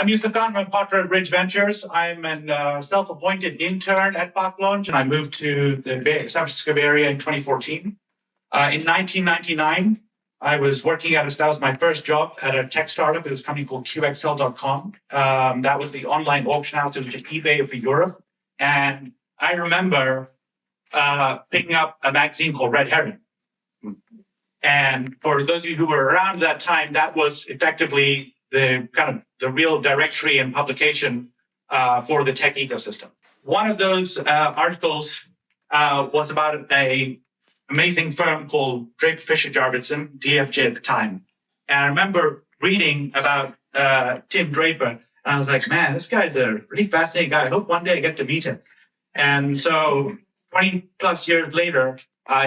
I'm Yusuf Khan. I'm a partner at Ridge Ventures. I'm a self-appointed intern at Paklaunch, and I moved to the San Francisco Bay Area in 2014. In 1999, I was working that was my first job at a tech startup. It was a company called QXL.com. That was the online auction house. It was the eBay for Europe. And I remember picking up a magazine called Red Herring. And for those of you who were around at that time, that was effectively the kind of the real directory and publication for the tech ecosystem. One of those articles was about a amazing firm called Draper Associates, DFJ at the time. And I remember reading about Tim Draper, and I was like, man, this guy's a really fascinating guy. I hope one day I get to meet him. And so 20 plus years later,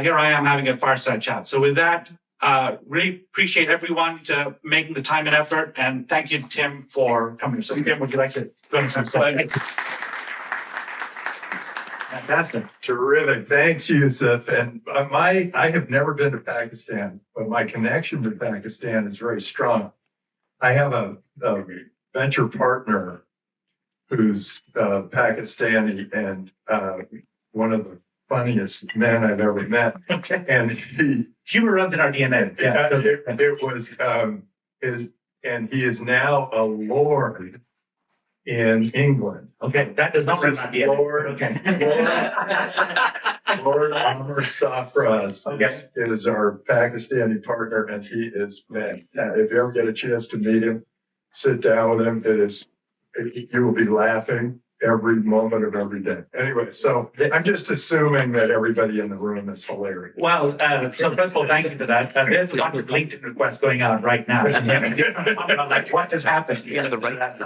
here I am having a fireside chat. So with that, really appreciate everyone to making the time and effort. And thank you, Tim, for coming. So Tim, would you like to go into some slides? Fantastic. Terrific. Thanks, Yusuf. And I have never been to Pakistan, but my connection to Pakistan is very strong. I have a venture partner who's Pakistani and one of the funniest men I've ever met. Okay. And humor runs in our DNA. Yeah. It was and he is now a lord in England. Okay, that does not run in our DNA. Lord Amr Safraz is our Pakistani partner, and he is, man, if you ever get a chance to meet him, sit down with him, you will be laughing every moment of every day. Anyway, so I'm just assuming that everybody in the room is hilarious. Well, so first of all, thank you for that. There's a bunch of LinkedIn requests going out right now. Like, what just happened? Yeah, the right.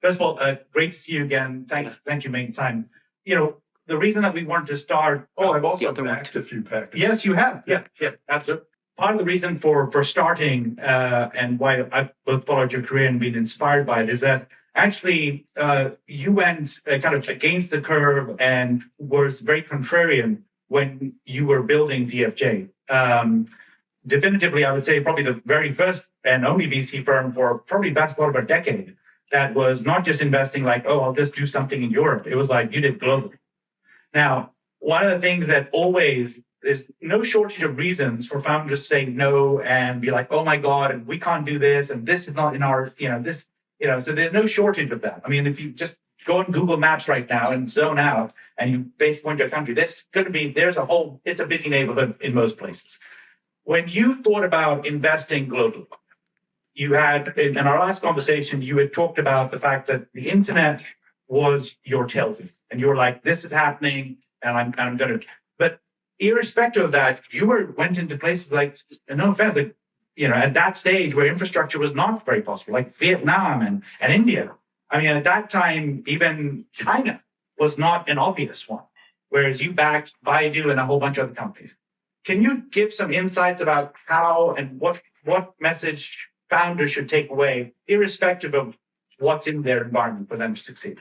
First of all, great to see you again. Thank you for making time. You know, the reason that we wanted to start. Oh, I've also backed a few packages. Yes, you have. Yeah, absolutely. Part of the reason for starting and why I both followed your career and been inspired by it is that actually you went kind of against the curve and was very contrarian when you were building DFJ. Definitively, I would say probably the very first and only VC firm for probably the best part of a decade that was not just investing like, oh, I'll just do something in Europe. It was like you did globally. Now, one of the things that always there's no shortage of reasons for founders to say no and be like, oh my God, and we can't do this, and this is not in our, so there's no shortage of that. I mean, if you just go on Google Maps right now and zone out and you basically point to a country, it's a busy neighborhood in most places. When you thought about investing globally, you had, in our last conversation, you had talked about the fact that the internet was your tailwind. And you were like, this is happening, and I'm going to. But irrespective of that, you went into places like, no offense, like, at that stage where infrastructure was not very possible, like Vietnam and India. I mean, at that time, even China was not an obvious one, whereas you backed Baidu and a whole bunch of other companies. Can you give some insights about how and what message founders should take away, irrespective of what's in their environment for them to succeed?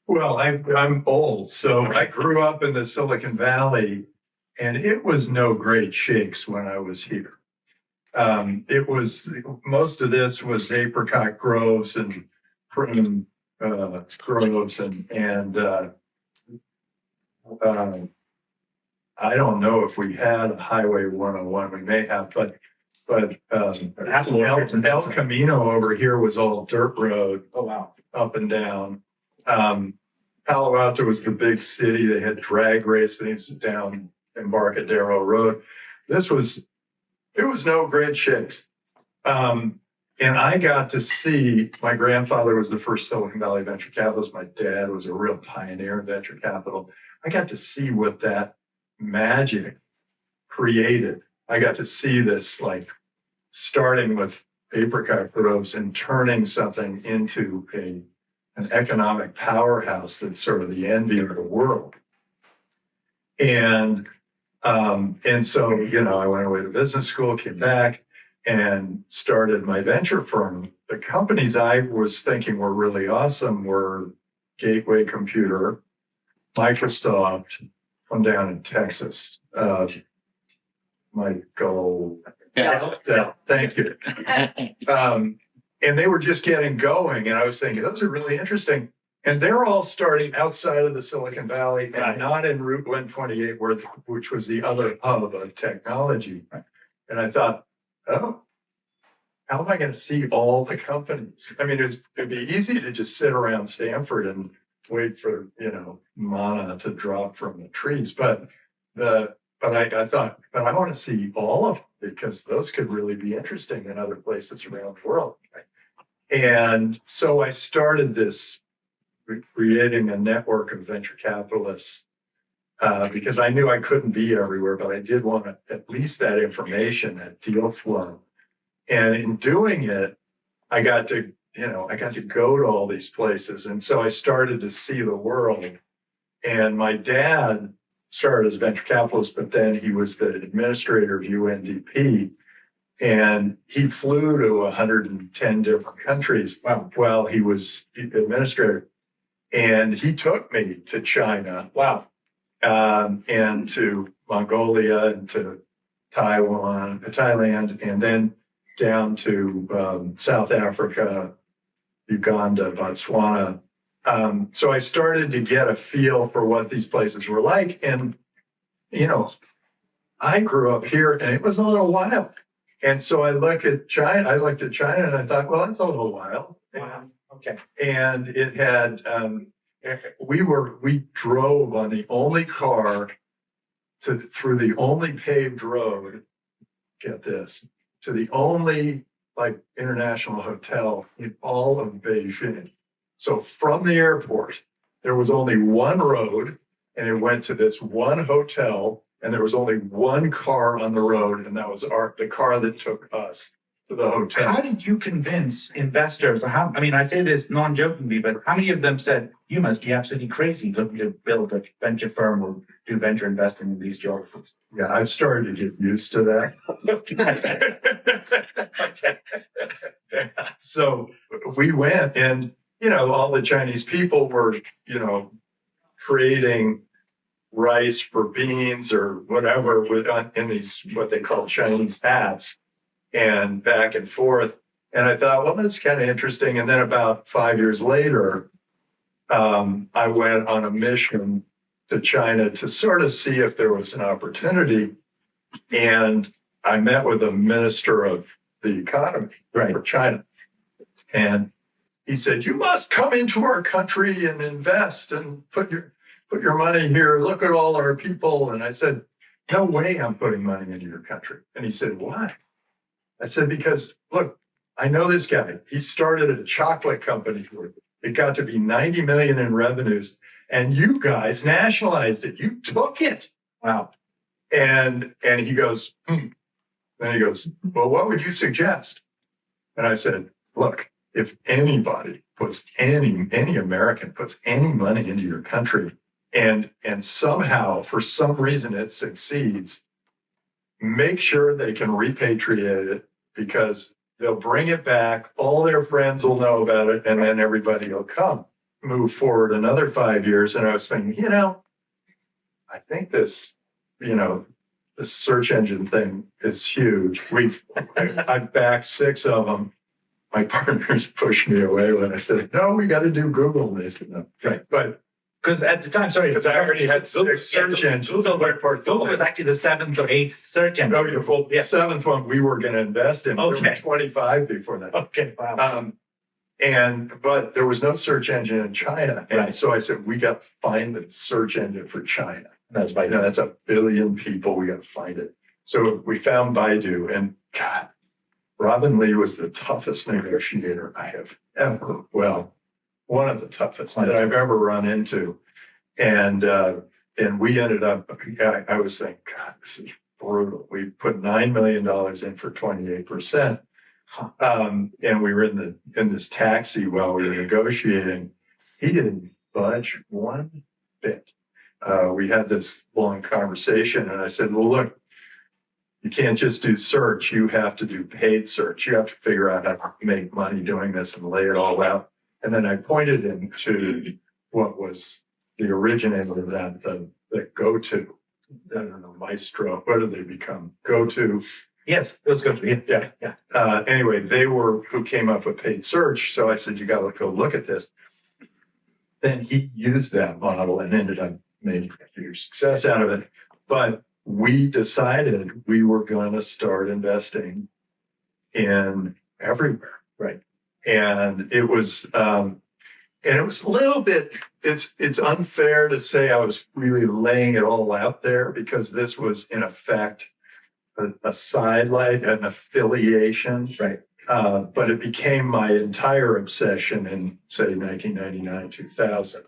Well, I'm old, so I grew up in the Silicon Valley, and it was no great shakes when I was here. It was, most of this was apricot groves and prune groves, and I don't know if we had a Highway 101. We may have, but El Camino over here was all dirt road. Oh, wow. Up and down. Palo Alto was the big city. They had drag racings down Embarcadero Road. It was no great shakes. And I got to see, my grandfather was the first Silicon Valley venture capitalist. My dad was a real pioneer in venture capital. I got to see what that magic created. I got to see this, like, starting with apricot groves and turning something into an economic powerhouse that's sort of the envy of the world. And so, I went away to business school, came back, and started my venture firm. The companies I was thinking were really awesome were Gateway Computer, Microsoft, one down in Texas. Might go. Yeah. Thank you. And they were just getting going. And I was thinking, those are really interesting. And they're all starting outside of the Silicon Valley and not in Route 128, which was the other hub of technology. And I thought, oh, how am I going to see all the companies? I mean, it'd be easy to just sit around Stanford and wait for, manna to drop from the trees. But I thought, but I want to see all of them because those could really be interesting in other places around the world. And so I started creating a network of venture capitalists because I knew I couldn't be everywhere, but I did want at least that information, that deal flow. And in doing it, I got to go to all these places. And so I started to see the world. And my dad started as a venture capitalist, but then he was the administrator of UNDP. And he flew to 110 different countries while he was administrator. And he took me to China. Wow. And to Mongolia and to Thailand, and then down to South Africa, Uganda, Botswana. So I started to get a feel for what these places were like. And, I grew up here and it was a little wild. And so I looked at China and I thought, well, that's a little wild. Wow. Okay. And it had, we drove on the only car through the only paved road, get this, to the only international hotel in all of Beijing. So from the airport, there was only one road and it went to this one hotel and there was only one car on the road. And that was the car that took us to the hotel. How did you convince investors? I say this non-jokingly, but how many of them said, you must be absolutely crazy looking to build a venture firm or do venture investing in these geographies? Yeah, I've started to get used to that. So we went and, all the Chinese people were, trading rice for beans or whatever in these, what they call Chinese hats, and back and forth. And I thought, well, that's kind of interesting. And then about 5 years later, I went on a mission to China to sort of see if there was an opportunity. And I met with a minister of the economy for China. And he said, you must come into our country and invest and put your money here. Look at all our people. And I said, no way I'm putting money into your country. And he said, why? I said, because look, I know this guy. He started a chocolate company. It got to be 90 million in revenues. And you guys nationalized it. You took it. Wow. And he goes, Then he goes, well, what would you suggest? And I said, look, if anybody any American puts any money into your country and somehow, for some reason, it succeeds, make sure they can repatriate it because they'll bring it back. All their friends will know about it. And then everybody will come. Move forward another 5 years. And I was thinking, I think this, the search engine thing is huge. I've backed 6 of them. My partners pushed me away when I said, no, we got to do Google. And they said, no. Right. But because at the time, because I already had 6 search engines. Google was actually the 7th or 8th search engine. Oh, the 7th one we were going to invest in. Okay. There were 25 before that. Okay, wow. But there was no search engine in China. And so I said, we got to find the search engine for China. That's Baidu. That's 1 billion people. We got to find it. So we found Baidu, and God, Robin Lee was the toughest negotiator I have ever, one of the toughest that I've ever run into. And we ended up, I was thinking, God, this is brutal. We put $9 million in for 28%. And we were in this taxi while we were negotiating. He didn't budge one bit. We had this long conversation, and I said, well, look, you can't just do search. You have to do paid search. You have to figure out how to make money doing this and lay it all out. And then I pointed him to what was the originator of that, the go-to. I don't know, Maestro. What did they become? Go-to. Yes, it was good. Yeah. Anyway, they were who came up with paid search. So I said, you got to go look at this. Then he used that model and ended up making a huge success out of it. But we decided we were going to start investing in everywhere. Right. And it was a little bit, it's unfair to say I was really laying it all out there, because this was in effect a sidelight, an affiliation. Right. But it became my entire obsession in, say, 1999, 2000.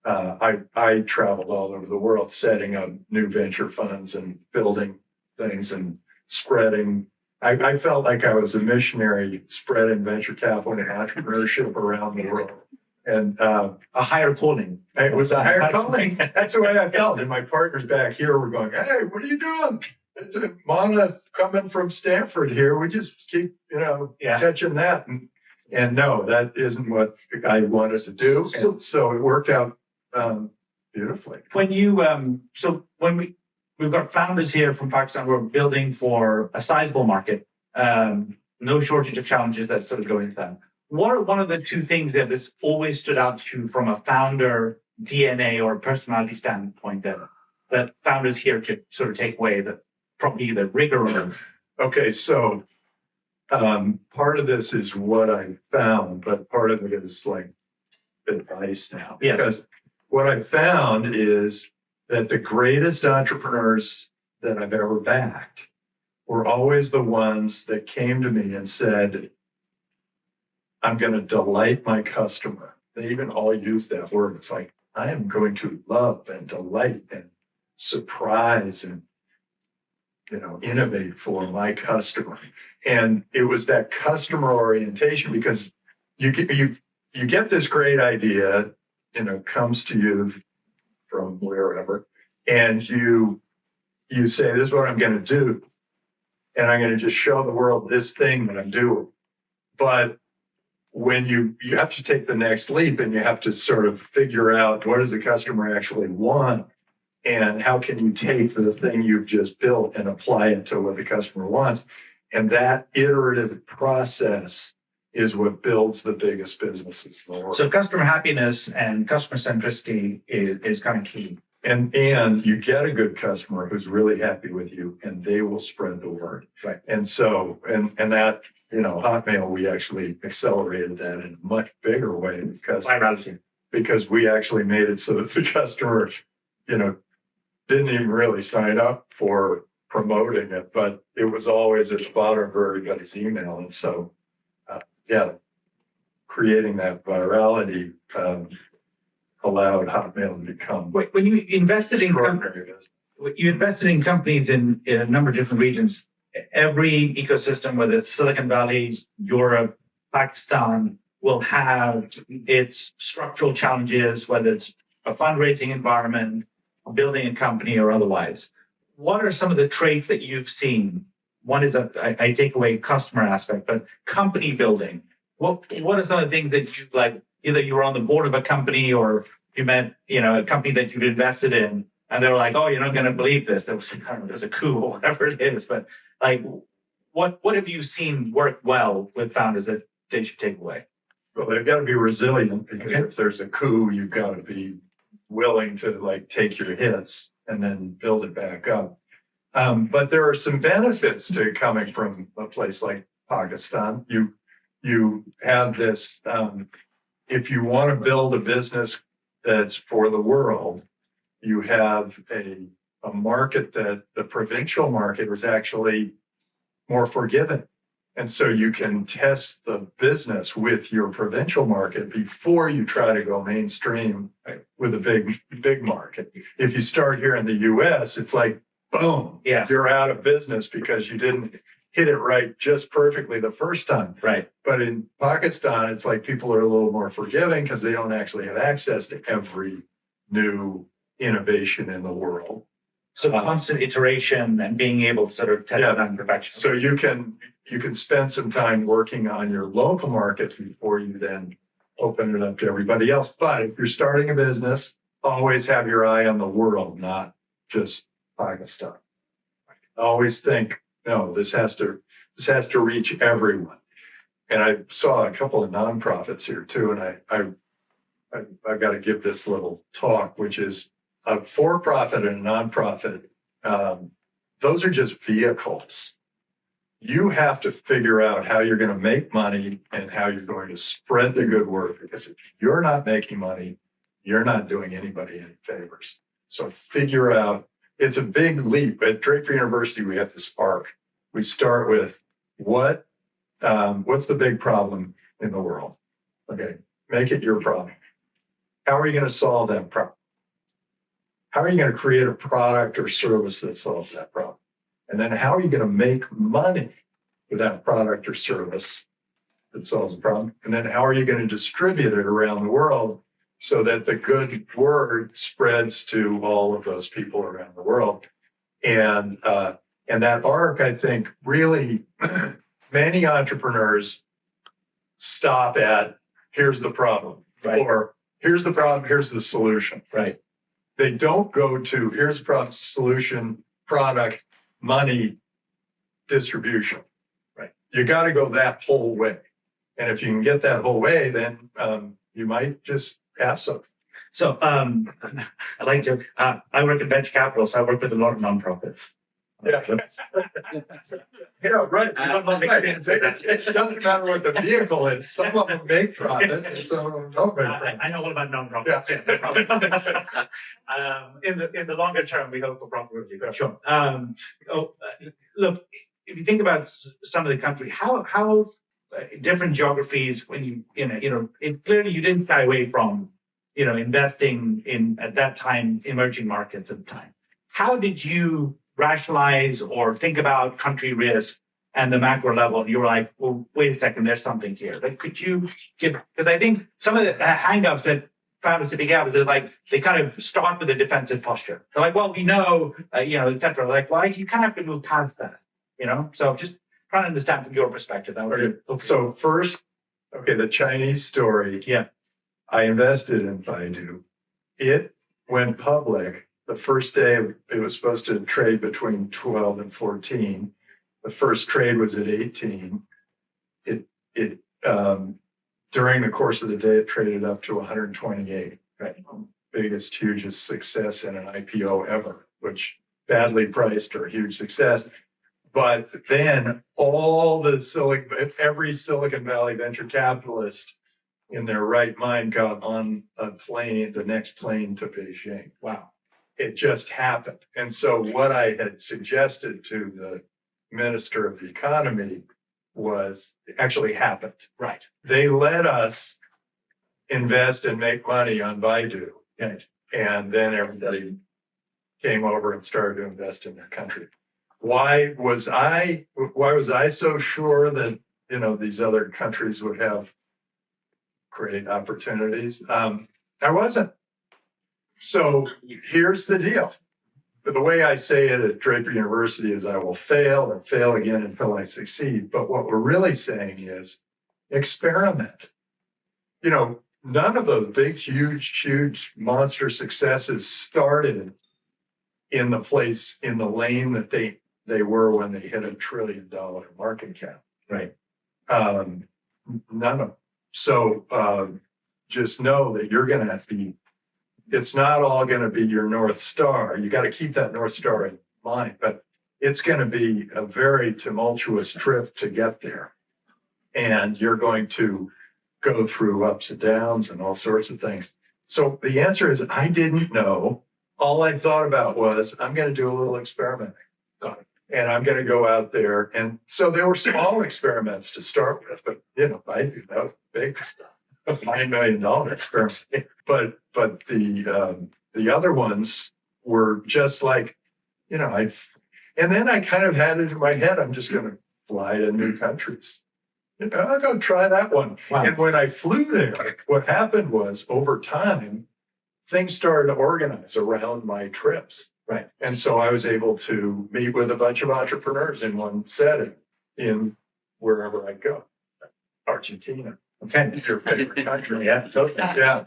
I traveled all over the world setting up new venture funds and building things and spreading. I felt like I was a missionary spreading venture capital and entrepreneurship around the world. And a higher calling. It was a higher calling. That's the way I felt. And my partners back here were going, hey, what are you doing? It's a monolith coming from Stanford here. We just keep, catching that. And no, that isn't what I wanted to do. And so it worked out beautifully. When you, we've got founders here from Pakistan who are building for a sizable market, no shortage of challenges that sort of go into them. What are one of the two things that has always stood out to you from a founder DNA or personality standpoint that founders here could sort of take away, that probably the rigor of? Okay, so part of this is what I found, but part of it is like advice now. Yeah. Because what I found is that the greatest entrepreneurs that I've ever backed were always the ones that came to me and said, I'm going to delight my customer. They even all use that word. It's like, I am going to love and delight and surprise and, innovate for my customer. And it was that customer orientation, because you get this great idea, comes to you from wherever, and you say, this is what I'm going to do. And I'm going to just show the world this thing that I'm doing. But when you have to take the next leap, and you have to sort of figure out, what does the customer actually want? And how can you take the thing you've just built and apply it to what the customer wants? And that iterative process is what builds the biggest businesses in the world. So customer happiness and customer centricity is kind of key. And you get a good customer who's really happy with you, and they will spread the word. Right. And so, and that, Hotmail, we actually accelerated that in a much bigger way because we actually made it so that the customer, didn't even really sign up for promoting it, but it was always at the bottom of everybody's email. And so, creating that virality allowed Hotmail to become when you invested in companies in a number of different regions, every ecosystem, whether it's Silicon Valley, Europe, Pakistan, will have its structural challenges, whether it's a fundraising environment, building a company, or otherwise. What are some of the traits that you've seen? One is I take away customer aspect, but company building. What are some of the things that you like? Either you were on the board of a company, or you met a company that you'd invested in, and they were like, "Oh, you're not going to believe this. There was a coup or whatever it is." But like, what have you seen work well with founders that they should take away? Well, they've got to be resilient, because if there's a coup, you've got to be willing to take your hits and then build it back up. But there are some benefits to coming from a place like Pakistan. You have this, if you want to build a business that's for the world, you have a market that the provincial market is actually more forgiving. And so you can test the business with your provincial market before you try to go mainstream with a big market. If you start here in the US, it's like, boom, you're out of business because you didn't hit it right just perfectly the first time. Right. But in Pakistan, it's like people are a little more forgiving because they don't actually have access to every new innovation in the world. So constant iteration and being able to sort of test it on perfection. So you can spend some time working on your local market before you then open it up to everybody else. But if you're starting a business, always have your eye on the world, not just Pakistan. Always think, no, this has to reach everyone. And I saw a couple of nonprofits here too, and I've got to give this little talk, which is a for-profit and a nonprofit. Those are just vehicles. You have to figure out how you're going to make money and how you're going to spread the good word, because if you're not making money, you're not doing anybody any favors. So figure out, it's a big leap. At Draper University, we have this arc. We start with what's the big problem in the world? Okay, make it your problem. How are you going to solve that problem? How are you going to create a product or service that solves that problem? And then how are you going to make money with that product or service that solves the problem? And then how are you going to distribute it around the world so that the good word spreads to all of those people around the world? And that arc, I think, really many entrepreneurs stop at, here's the problem, right? Or here's the problem, here's the solution. Right. They don't go to, here's the problem, solution, product, money, distribution. Right. You got to go that whole way. And if you can get that whole way, then you might just have something. So I like to, I work in venture capital, so I work with a lot of nonprofits. Yeah. Yeah, right. It doesn't matter what the vehicle is. Some of them make profits and some of them don't make profits. I know all about nonprofits. Yeah. In the longer term, we hope for profitability, for sure. Look, if you think about some of the country, how different geographies, when clearly you didn't shy away from, investing in, at that time, emerging markets at the time. How did you rationalize or think about country risk and the macro level? You were like, well, wait a second, there's something here. Like, could you give, because I think some of the hang-ups that founders typically have is that they kind of start with a defensive posture. They're like, well, we know, et cetera. Like, well, you kind of have to move past that, So just trying to understand from your perspective. Okay. So first, the Chinese story. Yeah. I invested in Baidu. It went public. The first day it was supposed to trade between 12 and 14. The first trade was at 18. During the course of the day, it traded up to 128. Right. Biggest, hugest success in an IPO ever, which badly priced or huge success. But then every Silicon Valley venture capitalist in their right mind got on a plane, the next plane to Beijing. Wow. It just happened. And so what I had suggested to the Minister of the Economy was actually happened. Right. They let us invest and make money on Baidu. Right. And then everybody came over and started to invest in their country. Why was I so sure that, these other countries would have great opportunities? I wasn't. So here's the deal. The way I say it at Draper University is I will fail and fail again until I succeed. But what we're really saying is experiment. None of those big, huge monster successes started in the lane that they were when they hit $1 trillion market cap. Right. None of them. So just know that you're going to have to be, it's not all going to be your North Star. You got to keep that North Star in mind, but it's going to be a very tumultuous trip to get there. And you're going to go through ups and downs and all sorts of things. So the answer is, I didn't know. All I thought about was, I'm going to do a little experimenting. And I'm going to go out there. And so there were small experiments to start with, but, Baidu, that was big stuff. $9 million experiment. But the other ones were just like, and then I kind of had it in my head, I'm just going to fly to new countries. I'll go try that one. Wow. And when I flew there, what happened was over time, things started to organize around my trips. Right. And so I was able to meet with a bunch of entrepreneurs in one setting in wherever I go. Argentina. Okay. Your favorite country. Yeah, totally. Yeah.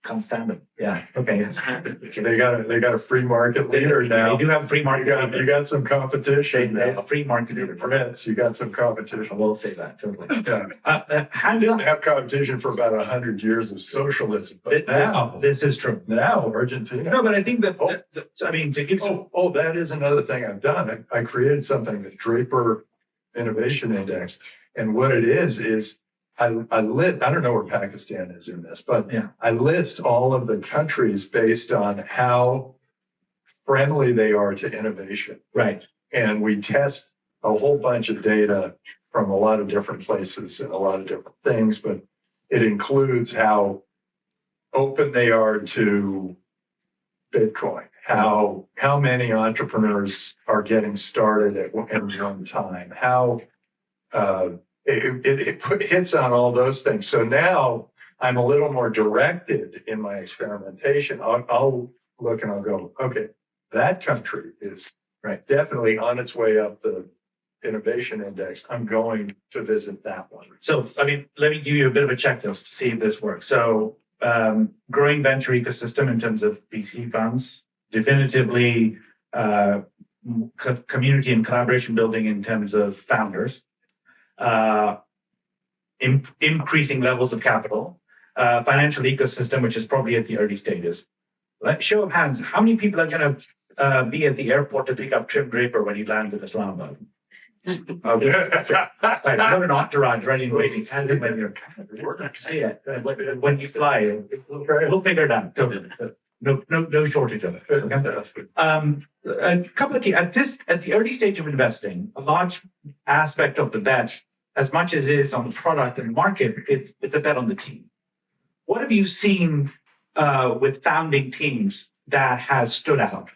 Can't stand it. Yeah. Okay. They got a free market leader now. They do have free market. You got some competition They now. have free market leader. France, you got some competition. I will say that totally. Yeah. Hands Didn't up. have competition for about 100 years of socialism, but now This is true. now Argentina. No, but I think that, I mean, to give some. That is another thing I've done. I created something, the Draper Innovation Index, and what it is I don't know where Pakistan is in this, but Yeah. I list all of the countries based on how friendly they are to innovation. Right. And we test a whole bunch of data from a lot of different places and a lot of different things, but it includes how open they are to Bitcoin, how many entrepreneurs are getting started at one time, how it hits on all those things. So now I'm a little more directed in my experimentation. I'll look and I'll go, okay, that country is definitely on its way up the innovation index. I'm going to visit that one. So, I mean, let me give you a bit of a checklist to see if this works. So, growing venture ecosystem in terms of VC funds, definitively community and collaboration building in terms of founders, increasing levels of capital, financial ecosystem, which is probably at the early stages. Show of hands, how many people are going to be at the airport to pick up Tim Draper when he lands in Islamabad? Right, not an entourage running, waiting, and when you're say it when you fly, we'll figure it out. No shortage of it. Okay? A couple of key at the early stage of investing, a large aspect of the bet, as much as it is on the product and market, it's a bet on the team. What have you seen with founding teams that has stood out?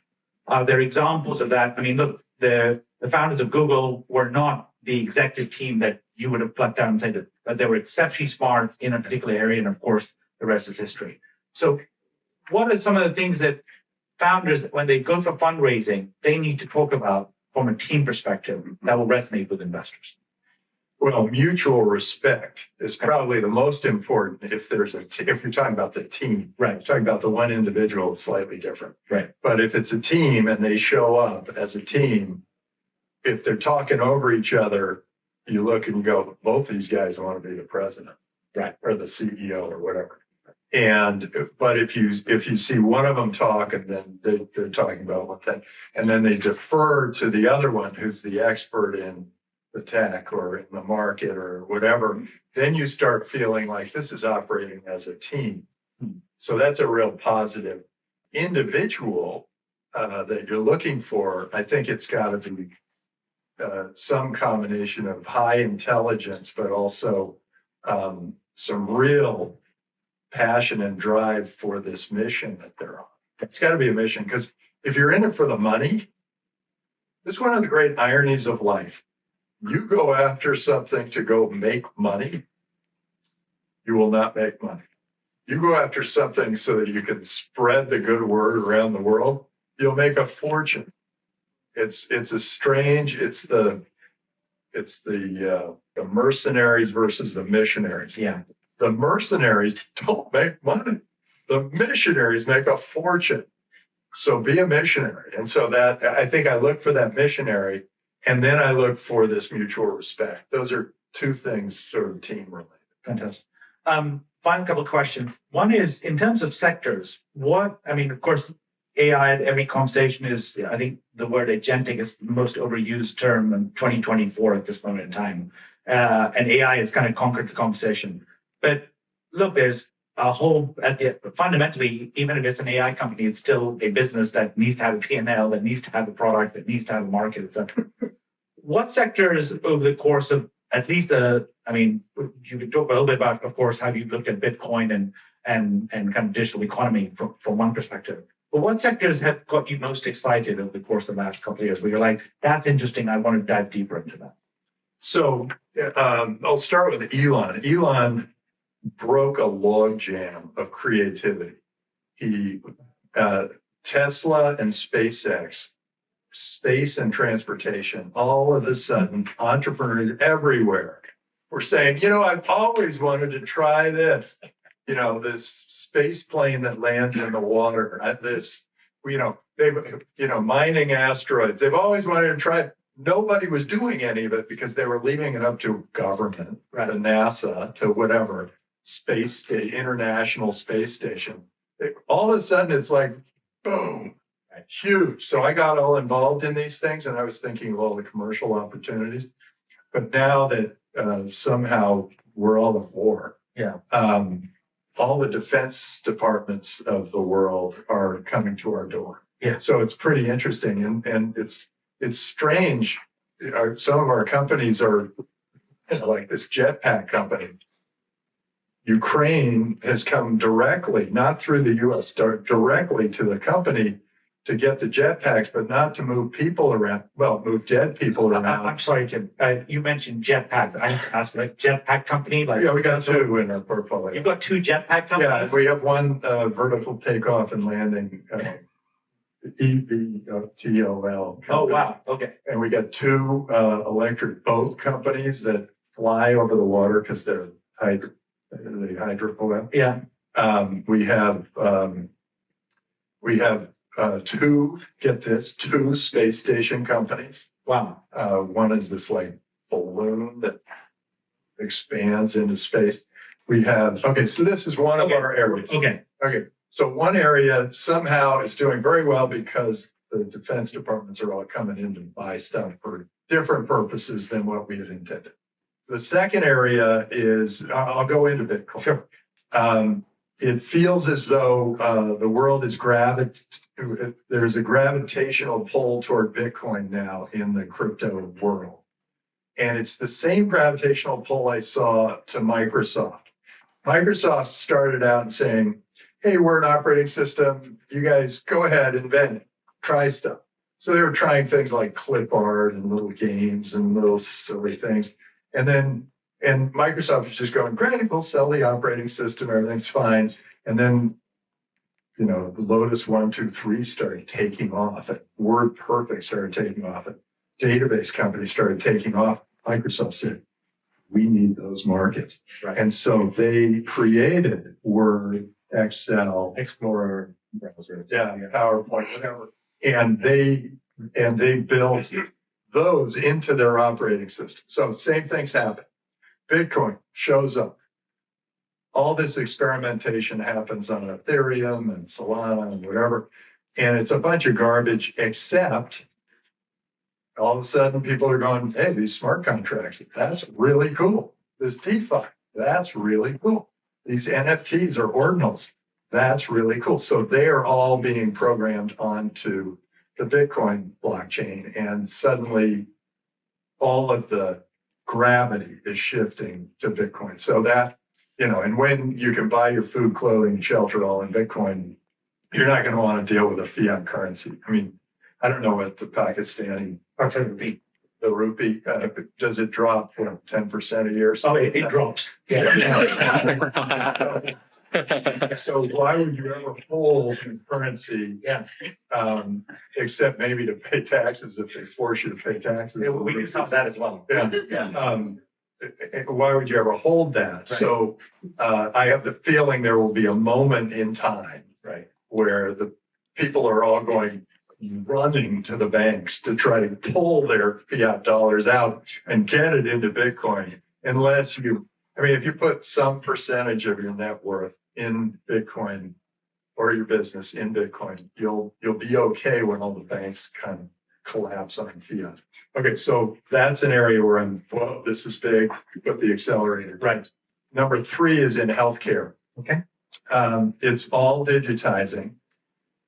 Are there examples of that? I mean, look, the founders of Google were not the executive team that you would have plucked down and said that they were exceptionally smart in a particular area, and of course, the rest is history. So, what are some of the things that founders, when they go for fundraising, they need to talk about from a team perspective that will resonate with investors? Well, mutual respect is probably the most important. If you're talking about the team, right? Talking about the one individual, it's slightly different, right? But if it's a team and they show up as a team, if they're talking over each other, you look and you go, both these guys want to be the president, right, or the CEO or whatever. But if you see one of them talk and then they're talking about one thing, and then they defer to the other one who's the expert in the tech or in the market or whatever, then you start feeling like this is operating as a team. So that's a real positive. Individual that you're looking for, I think it's got to be some combination of high intelligence, but also some real passion and drive for this mission that they're on. It's got to be a mission, because if you're in it for the money, this is one of the great ironies of life. You go after something to go make money, you will not make money. You go after something so that you can spread the good word around the world, you'll make a fortune. It's the mercenaries versus the missionaries. Yeah. The mercenaries don't make money. The missionaries make a fortune. So be a missionary. And so that, I think I look for that missionary, and then I look for this mutual respect. Those are two things sort of team related. Fantastic. Final couple of questions. One is, in terms of sectors, of course, AI at every conversation is, I think the word agentic is the most overused term in 2024 at this moment in time. And AI has kind of conquered the conversation. But look, there's a whole, fundamentally, even if it's an AI company, it's still a business that needs to have a P&L, that needs to have a product, that needs to have a market, etc. What sectors over the course of at least you could talk a little bit about, of course, how you looked at Bitcoin and kind of digital economy from one perspective. But what sectors have got you most excited over the course of the last couple of years where you're like, that's interesting, I want to dive deeper into that? So I'll start with Elon. Elon broke a logjam of creativity. Tesla and SpaceX, space and transportation, all of a sudden, entrepreneurs everywhere were saying, I've always wanted to try this, this space plane that lands in the water, mining asteroids. They've always wanted to try it. Nobody was doing any of it because they were leaving it up to government, to NASA, to whatever, International Space Station. All of a sudden, it's like, boom, huge. So I got all involved in these things, and I was thinking of all the commercial opportunities. But now that somehow we're all at war, all the defense departments of the world are coming to our door. Yeah. So it's pretty interesting, and it's strange. Some of our companies are like this jetpack company. Ukraine has come directly, not through the U.S., directly to the company to get the jetpacks, but not to move people around. Well, move dead people around. I'm sorry, Jim. You mentioned jetpacks. I asked, like, jetpack company? Like, we got two in our portfolio. You've got two jetpack companies? Yeah, we have one vertical takeoff and landing, EVTOL. Oh, wow. Okay. And we got two electric boat companies that fly over the water because they're hydrofoil. Yeah. We have two space station companies. Wow. One is this like balloon that expands into space. We have, so this is one of our areas. Okay. So one area somehow is doing very well because the defense departments are all coming in to buy stuff for different purposes than what we had intended. The second area is, I'll go into Bitcoin. Sure. It feels as though the world is there's a gravitational pull toward Bitcoin now in the crypto world. And it's the same gravitational pull I saw to Microsoft. Microsoft started out saying, hey, we're an operating system. You guys go ahead, invent it, try stuff. So they were trying things like clip art and little games and little silly things. And Microsoft was just going, great, we'll sell the operating system, everything's fine. And then, Lotus 1, 2, 3 started taking off. And WordPerfect started taking off. And database companies started taking off. Microsoft said, we need those markets. Right. And so they created Word, Excel, Explorer, browser, PowerPoint, whatever. And they built those into their operating system. So same things happen. Bitcoin shows up. All this experimentation happens on Ethereum and Solana and whatever. And it's a bunch of garbage, except all of a sudden people are going, hey, these smart contracts, that's really cool. This DeFi, that's really cool. These NFTs or ordinals, that's really cool. So they are all being programmed onto the Bitcoin blockchain. And suddenly all of the gravity is shifting to Bitcoin. So that, and when you can buy your food, clothing, shelter all in Bitcoin, you're not going to want to deal with a fiat currency. I mean, I don't know what the Pakistani, the rupee, does it drop 10% a year? Oh, it drops. Yeah. So why would you ever hold currency? Yeah. Except maybe to pay taxes if they force you to pay taxes. We can stop that as well. Yeah. Yeah. Why would you ever hold that? Right. So I have the feeling there will be a moment in time, right, where the people are all running to the banks to try to pull their fiat dollars out and get it into Bitcoin. Unless if you put some percentage of your net worth in Bitcoin or your business in Bitcoin, you'll be okay when all the banks kind of collapse on fiat. Okay, so that's an area where whoa, this is big, put the accelerator. Right. Number 3 is in healthcare. Okay. It's all digitizing,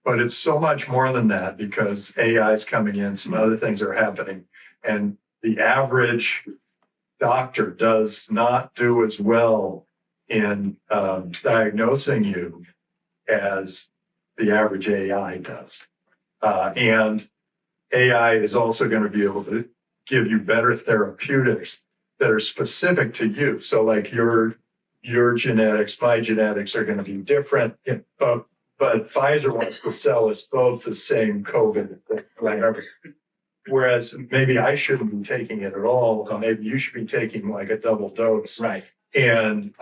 but it's so much more than that because AI is coming in, some other things are happening, and the average doctor does not do as well in diagnosing you as the average AI does. And AI is also going to be able to give you better therapeutics that are specific to you. So like your genetics, my genetics are going to be different. Yeah. But Pfizer wants to sell us both the same COVID. Whatever. whereas maybe I shouldn't be taking it at all. Or maybe you should be taking like a double dose. Right. And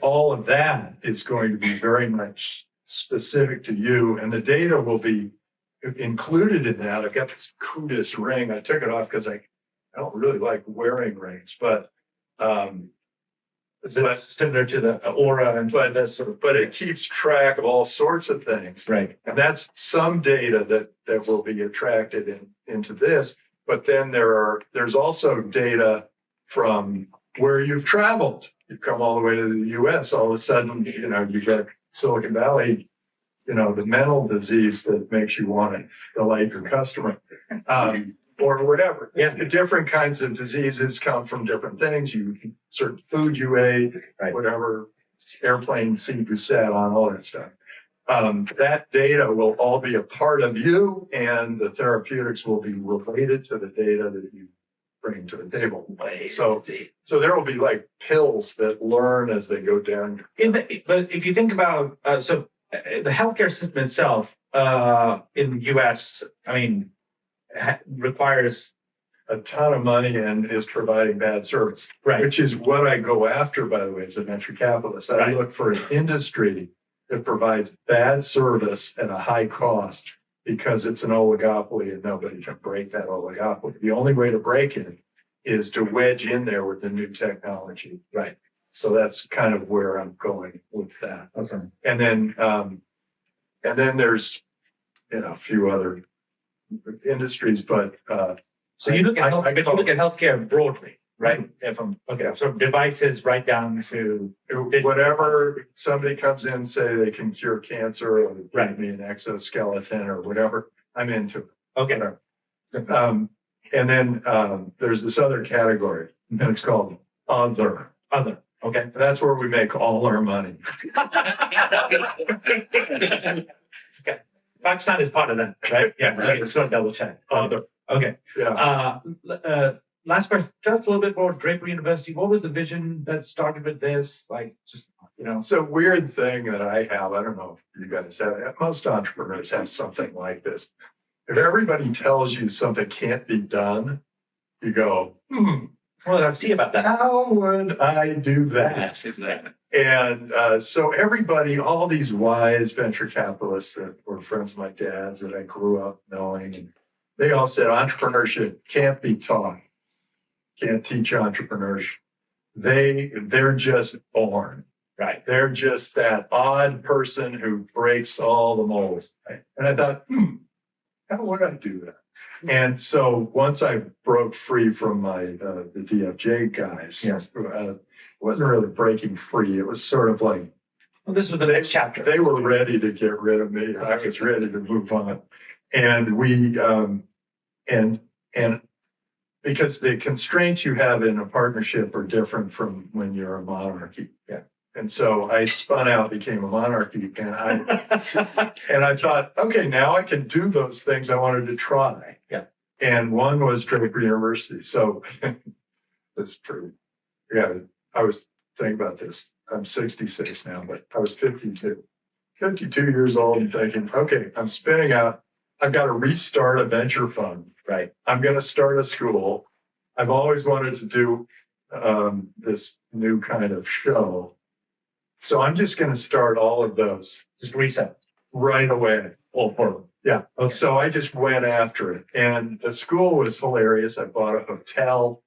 all of that is going to be very much specific to you. And the data will be included in that. I've got this Kudis ring. I took it off because I don't really like wearing rings, but it's similar to the Aura and this sort of. But it keeps track of all sorts of things. Right. And that's some data that will be attracted into this. But then there's also data from where you've traveled. You come all the way to the US, all of a sudden, you get Silicon Valley, the mental disease that makes you want to delight your customer. Or whatever. Yeah. Different kinds of diseases come from different things. Certain food you ate, right. Whatever airplane seat you sat on, all that stuff. That data will all be a part of you, and the therapeutics will be related to the data that you bring to the table. So there will be like pills that learn as they go down. But if you think about, the healthcare system itself in the U.S., requires a ton of money and is providing bad service, right? Which is what I go after, by the way, as a venture capitalist. I look for an industry that provides bad service at a high cost because it's an oligopoly and nobody can break that oligopoly. The only way to break it is to wedge in there with the new technology. Right. So that's kind of where I'm going with that. Okay. And then there's, a few other industries, but so you look at healthcare broadly, right? From sort of devices right down to whatever somebody comes in, say they can cure cancer or give me an exoskeleton or whatever, I'm into it. Okay. And then there's this other category, and it's called other. Other. Okay. And that's where we make all our money. Okay. Pakistan is part of that, right? Yeah. Okay. Let's not double check. Other. Okay. Yeah. Last question. Tell us a little bit more. Draper University. What was the vision that started with this? It's a weird thing that I have. I don't know if you guys have it. Most entrepreneurs have something like this. If everybody tells you something can't be done, you go, Well, I'll see about that. How would I do that? Yes, exactly. And so everybody, all these wise venture capitalists that were friends of my dad's that I grew up knowing, and they all said entrepreneurship can't be taught, can't teach entrepreneurship. They're just born. Right. They're just that odd person who breaks all the molds. Right. And I thought, how would I do that? And so once I broke free from the DFJ guys, it wasn't really breaking free. It was sort of like, well, this was the next chapter. They were ready to get rid of me. I was ready to move on. And we, and because the constraints you have in a partnership are different from when you're a monarchy. Yeah. And so I spun out, became a monarchy, and I thought, okay, now I can do those things I wanted to try. Yeah. And one was Draper University. So that's pretty, I was thinking about this. I'm 66 now, but I was 52 years old and thinking, okay, I'm spinning out. I've got to restart a venture fund. Right. I'm going to start a school. I've always wanted to do this new kind of show. So I'm just going to start all of those. Just reset. Right away. All four of them. Yeah. Okay. So I just went after it. And the school was hilarious. I bought a hotel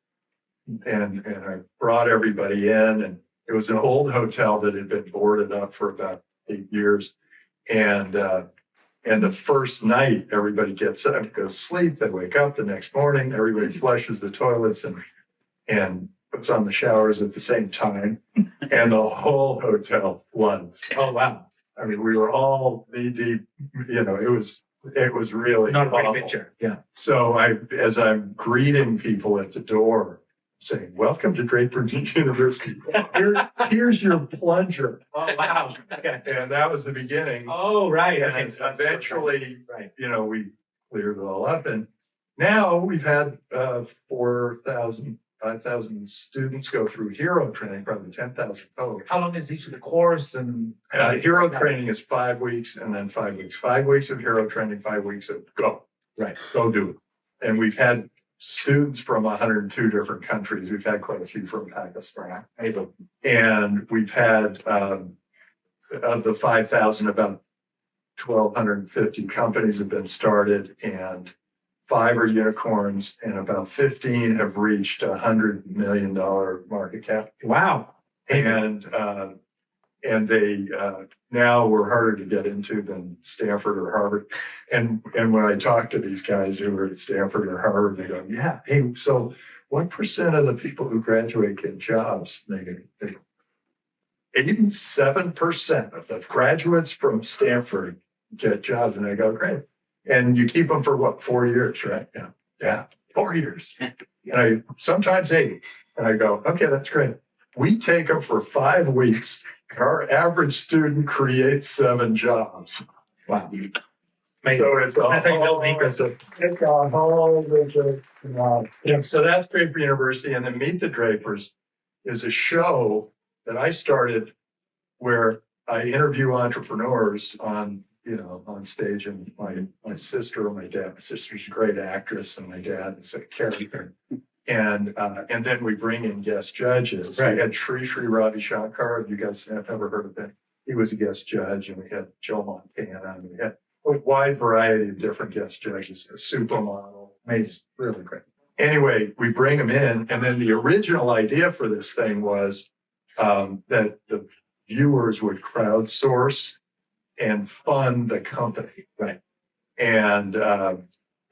and I brought everybody in. And it was an old hotel that had been boarded up for about 8 years. And the first night, everybody gets up, goes to sleep. They wake up the next morning. Everybody flushes the toilets and puts on the showers at the same time. And the whole hotel floods. Oh, wow. I mean, we were all knee deep. It was really not a awful. great picture. Yeah. So as I'm greeting people at the door, saying, "Welcome to Draper University. Here's your plunger." Oh, wow. Okay. And that was the beginning. Oh, right. And Okay. So eventually, right. We cleared it all up. And now we've had 4,000, 5,000 students go through hero training, probably 10,000 total. How long is each of the course? And hero training is 5 weeks and then 5 weeks. 5 weeks of hero training, 5 weeks of go. Right. Go do it. and we've had students from 102 different countries. We've had quite a few from Pakistan. And we've had, of the 5,000, about 1,250 companies have been started, and 5 are unicorns, and about 15 have reached $100 million market cap. Wow. And they now were harder to get into than Stanford or Harvard. And when I talk to these guys who are at Stanford or Harvard, they go, yeah, hey, so what percent of the people who graduate get jobs? And they go, 87% of the graduates from Stanford get jobs. And I go, great. And you keep them for what, 4 years, right? Yeah, 4 years. And sometimes 8. And I go, okay, that's great. We take them for 5 weeks. Our average student creates 7 jobs. Wow. So it's a whole and so that's Draper University. And then Meet the Drapers is a show that I started where I interview entrepreneurs on stage, and my sister and my dad. My sister's a great actress, and my dad is a character. And then we bring in guest judges. Right. We had Sri Ravi Shankar. You guys have never heard of him. He was a guest judge, and we had Joe Montana, and we had a wide variety of different guest judges. A supermodel, amazing, really great. Anyway, we bring them in, and then the original idea for this thing was that the viewers would crowdsource and fund the company. Right.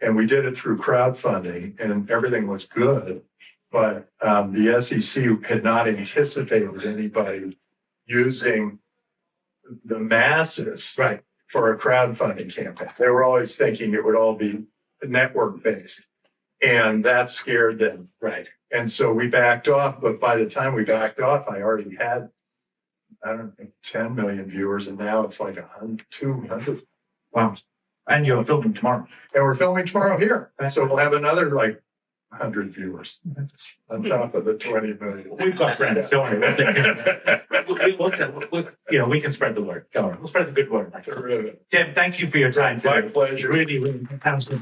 And we did it through crowdfunding, and everything was good. But the SEC had not anticipated anybody using the masses for a crowdfunding campaign. They were always thinking it would all be network-based, and that scared them. Right. And so we backed off. But by the time we backed off, I already had, 10 million viewers, and now it's like 200. Wow. And you're filming tomorrow. And we're filming tomorrow here. So we'll have another 100 viewers on top of the 20 million. We've got friends. Don't worry. We'll take care of it. We can spread the word. Don't worry. We'll spread the good word. Terrific. Tim, thank you for your time today. My pleasure. Really, really fantastic.